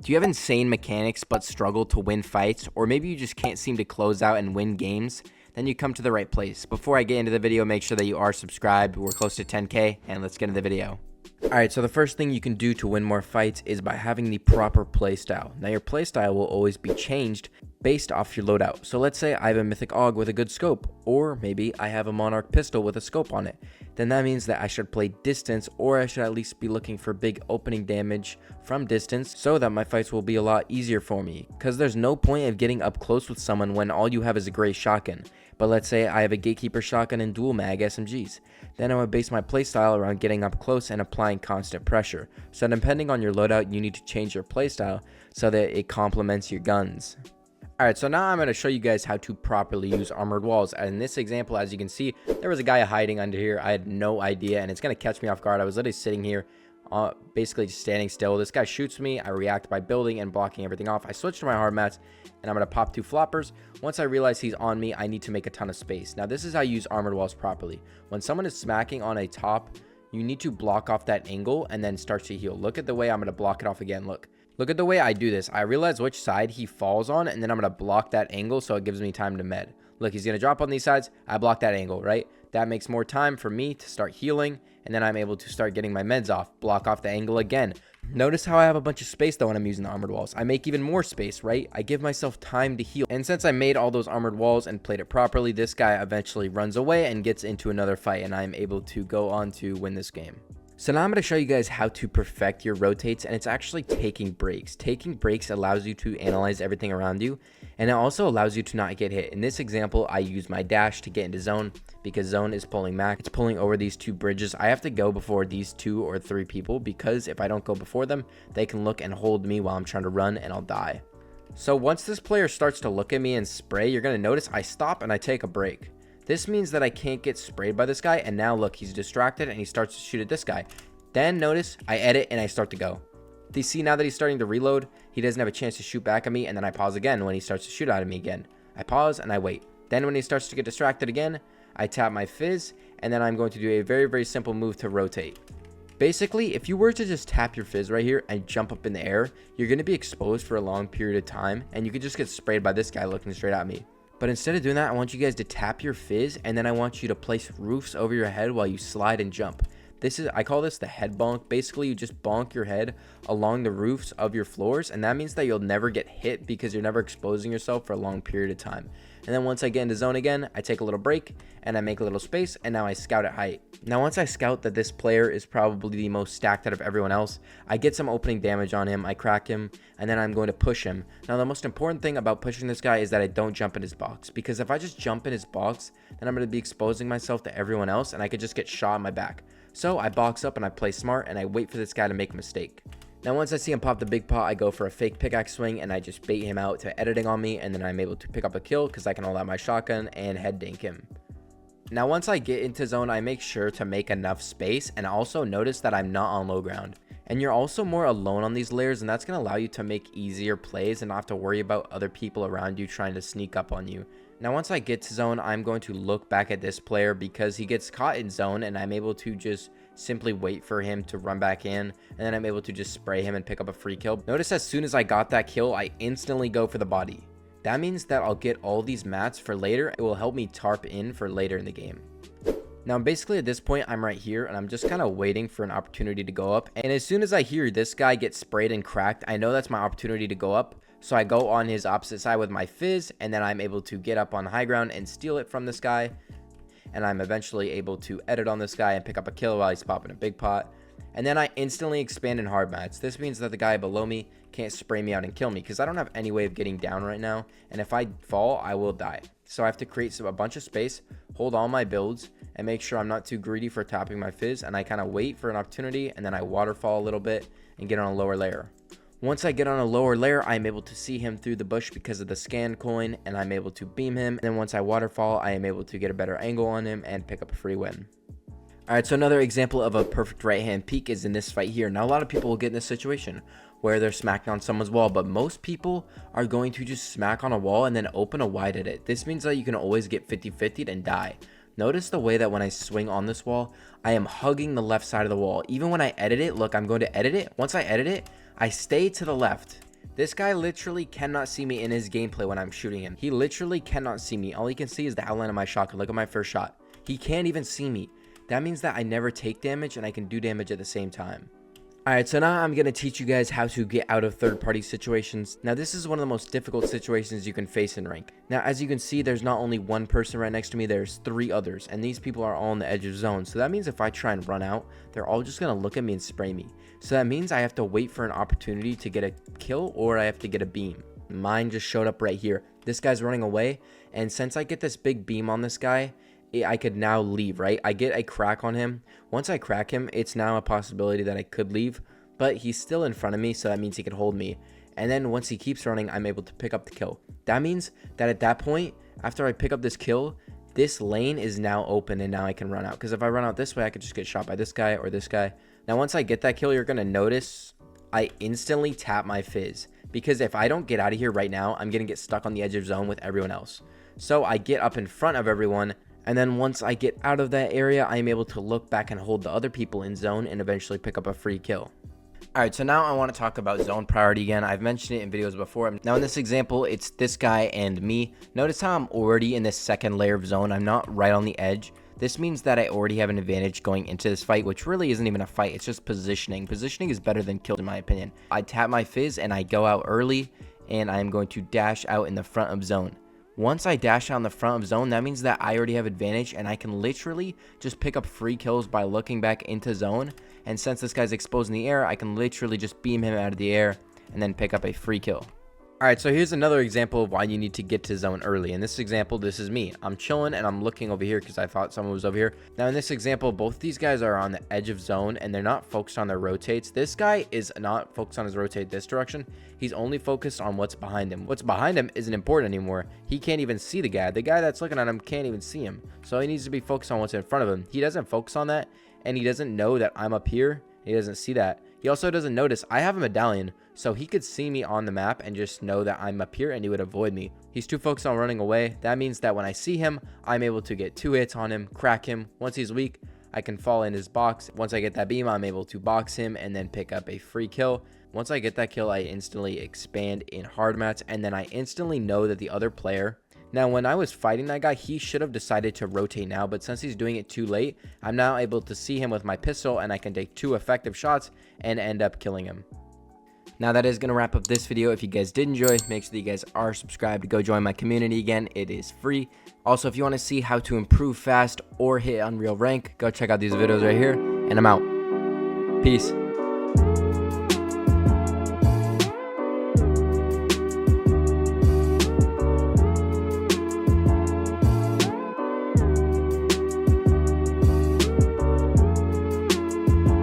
Do you have insane mechanics but struggle to win fights, or maybe you just can't seem to close out and win games? Then you come to the right place. Before I get into the video, make sure that you are subscribed. We're close to 10K, and let's get into the video. Alright, so the first thing you can do to win more fights is by having the proper playstyle. Now your playstyle will always be changed based off your loadout. So let's say I have a mythic AUG with a good scope, or maybe I have a monarch pistol with a scope on it. Then that means that I should play distance, or I should at least be looking for big opening damage from distance so that my fights will be a lot easier for me. Because there's no point of getting up close with someone when all you have is a gray shotgun. But let's say I have a gatekeeper shotgun and dual mag SMGs. Then I would base my playstyle around getting up close and applying constant pressure. So depending on your loadout, you need to change your playstyle so that it complements your guns. Alright, so now I'm going to show you guys how to properly use armored walls. And in this example, as you can see, there was a guy hiding under here. I had no idea, and it's going to catch me off guard. I was literally sitting here, basically just standing still. This guy shoots me. I react by building and blocking everything off. I switch to my hard mats, and I'm going to pop 2 floppers. Once I realize he's on me, I need to make a ton of space. Now, this is how you use armored walls properly. When someone is smacking on a top, you need to block off that angle and then start to heal. Look at the way I'm going to block it off again. Look at the way I do this. I realize which side he falls on, and then I'm going to block that angle so it gives me time to med. Look, he's going to drop on these sides. I block that angle, right? That makes more time for me to start healing, and then I'm able to start getting my meds off. Block off the angle again. Notice how I have a bunch of space, though, when I'm using the armored walls. I make even more space, right? I give myself time to heal. And since I made all those armored walls and played it properly, this guy eventually runs away and gets into another fight, and I'm able to go on to win this game. So now I'm going to show you guys how to perfect your rotates, and it's actually taking breaks. Taking breaks allows you to analyze everything around you, and it also allows you to not get hit. In this example, I use my dash to get into zone because zone is pulling back. It's pulling over these 2 bridges. I have to go before these 2 or 3 people because if I don't go before them, they can look and hold me while I'm trying to run and I'll die. So once this player starts to look at me and spray, you're going to notice I stop and I take a break. This means that I can't get sprayed by this guy, and now look, he's distracted and he starts to shoot at this guy. Then notice I edit and I start to go. Do you see now that he's starting to reload? He doesn't have a chance to shoot back at me, and then I pause again when he starts to shoot at me again. I pause and I wait. Then when he starts to get distracted again, I tap my fizz, and then I'm going to do a very, very simple move to rotate. Basically, if you were to just tap your fizz right here and jump up in the air, you're going to be exposed for a long period of time, and you could just get sprayed by this guy looking straight at me. But instead of doing that, I want you guys to tap your fizz, and then I want you to place roofs over your head while you slide and jump. I call this the head bonk. Basically, you just bonk your head along the roofs of your floors, and that means that you'll never get hit because you're never exposing yourself for a long period of time. And then once I get into zone again, I take a little break and I make a little space, and now I scout at height. Now once I scout that this player is probably the most stacked out of everyone else, I get some opening damage on him, I crack him, and then I'm going to push him. Now the most important thing about pushing this guy is that I don't jump in his box, because if I just jump in his box, then I'm going to be exposing myself to everyone else and I could just get shot in my back. So I box up and I play smart and I wait for this guy to make a mistake. Now once I see him pop the big pot, I go for a fake pickaxe swing and I just bait him out to editing on me, and then I'm able to pick up a kill because I can hold out my shotgun and head dink him. Now once I get into zone, I make sure to make enough space, and also notice that I'm not on low ground. And you're also more alone on these layers, and that's going to allow you to make easier plays and not have to worry about other people around you trying to sneak up on you. Now once I get to zone, I'm going to look back at this player because he gets caught in zone, and I'm able to just simply wait for him to run back in, and then I'm able to just spray him and pick up a free kill. Notice as soon as I got that kill, I instantly go for the body. That means that I'll get all these mats for later. It will help me tarp in for later in the game. Now basically at this point, I'm right here and I'm just kind of waiting for an opportunity to go up, and as soon as I hear this guy get sprayed and cracked, I know that's my opportunity to go up. So I go on his opposite side with my fizz, and then I'm able to get up on high ground and steal it from this guy. And I'm eventually able to edit on this guy and pick up a kill while he's popping a big pot. And then I instantly expand in hard mats. This means that the guy below me can't spray me out and kill me because I don't have any way of getting down right now. And if I fall, I will die. So I have to create a bunch of space, hold all my builds, and make sure I'm not too greedy for tapping my fizz. And I kind of wait for an opportunity, and then I waterfall a little bit and get on a lower layer. Once I get on a lower layer, I'm able to see him through the bush because of the scan coin, and I'm able to beam him. And then once I waterfall, I am able to get a better angle on him and pick up a free win. Alright, so another example of a perfect right hand peek is in this fight here. Now a lot of people will get in this situation where they're smacking on someone's wall, but most people are going to just smack on a wall and then open a wide edit. This means that you can always get 50-50'd and die. Notice the way that when I swing on this wall, I am hugging the left side of the wall. Even when I edit it, look, I'm going to edit it. Once I edit it, I stay to the left. This guy literally cannot see me in his gameplay when I'm shooting him. He literally cannot see me. All he can see is the outline of my shotgun. Look at my first shot. He can't even see me. That means that I never take damage and I can do damage at the same time. Alright, so now I'm going to teach you guys how to get out of third-party situations. Now, this is one of the most difficult situations you can face in rank. Now, as you can see, there's not only one person right next to me, there's 3 others, and these people are all on the edge of zone. So that means if I try and run out, they're all just going to look at me and spray me. So that means I have to wait for an opportunity to get a kill, or I have to get a beam. Mine just showed up right here. This guy's running away, and since I get this big beam on this guy, I could now leave, right? I get a crack on him. Once I crack him, it's now a possibility that I could leave, but he's still in front of me, so that means he can hold me. And then once he keeps running, I'm able to pick up the kill. That means that at that point, after I pick up this kill, this lane is now open and now I can run out. Because if I run out this way, I could just get shot by this guy or this guy. Now, once I get that kill, you're going to notice I instantly tap my fizz. Because if I don't get out of here right now, I'm going to get stuck on the edge of zone with everyone else. So I get up in front of everyone. And then once I get out of that area, I'm able to look back and hold the other people in zone and eventually pick up a free kill. Alright, so now I want to talk about zone priority again. I've mentioned it in videos before. Now in this example, it's this guy and me. Notice how I'm already in this second layer of zone. I'm not right on the edge. This means that I already have an advantage going into this fight, which really isn't even a fight. It's just positioning. Positioning is better than kills in my opinion. I tap my fizz and I go out early and I'm going to dash out in the front of zone. Once I dash out in the front of zone, that means that I already have advantage and I can literally just pick up free kills by looking back into zone. And since this guy's exposed in the air, I can literally just beam him out of the air and then pick up a free kill. Alright, so here's another example of why you need to get to zone early. In this example, this is me. I'm chilling and I'm looking over here because I thought someone was over here. Now in this example, both these guys are on the edge of zone and they're not focused on their rotates. This guy is not focused on his rotate this direction. He's only focused on what's behind him. What's behind him isn't important anymore. He can't even see the guy. The guy that's looking at him can't even see him. So he needs to be focused on what's in front of him. He doesn't focus on that and he doesn't know that I'm up here. He doesn't see that. He also doesn't notice I have a medallion, so he could see me on the map and just know that I'm up here and he would avoid me. He's too focused on running away. That means that when I see him, I'm able to get 2 hits on him, crack him. Once he's weak, I can fall in his box. Once I get that beam, I'm able to box him and then pick up a free kill. Once I get that kill, I instantly expand in hard mats, and then I instantly know that the other player... Now, when I was fighting that guy, he should have decided to rotate now, but since he's doing it too late, I'm now able to see him with my pistol, and I can take 2 effective shots and end up killing him. Now, that is going to wrap up this video. If you guys did enjoy, make sure that you guys are subscribed. Go join my community again. It is free. Also, if you want to see how to improve fast or hit Unreal rank, go check out these videos right here, and I'm out. Peace.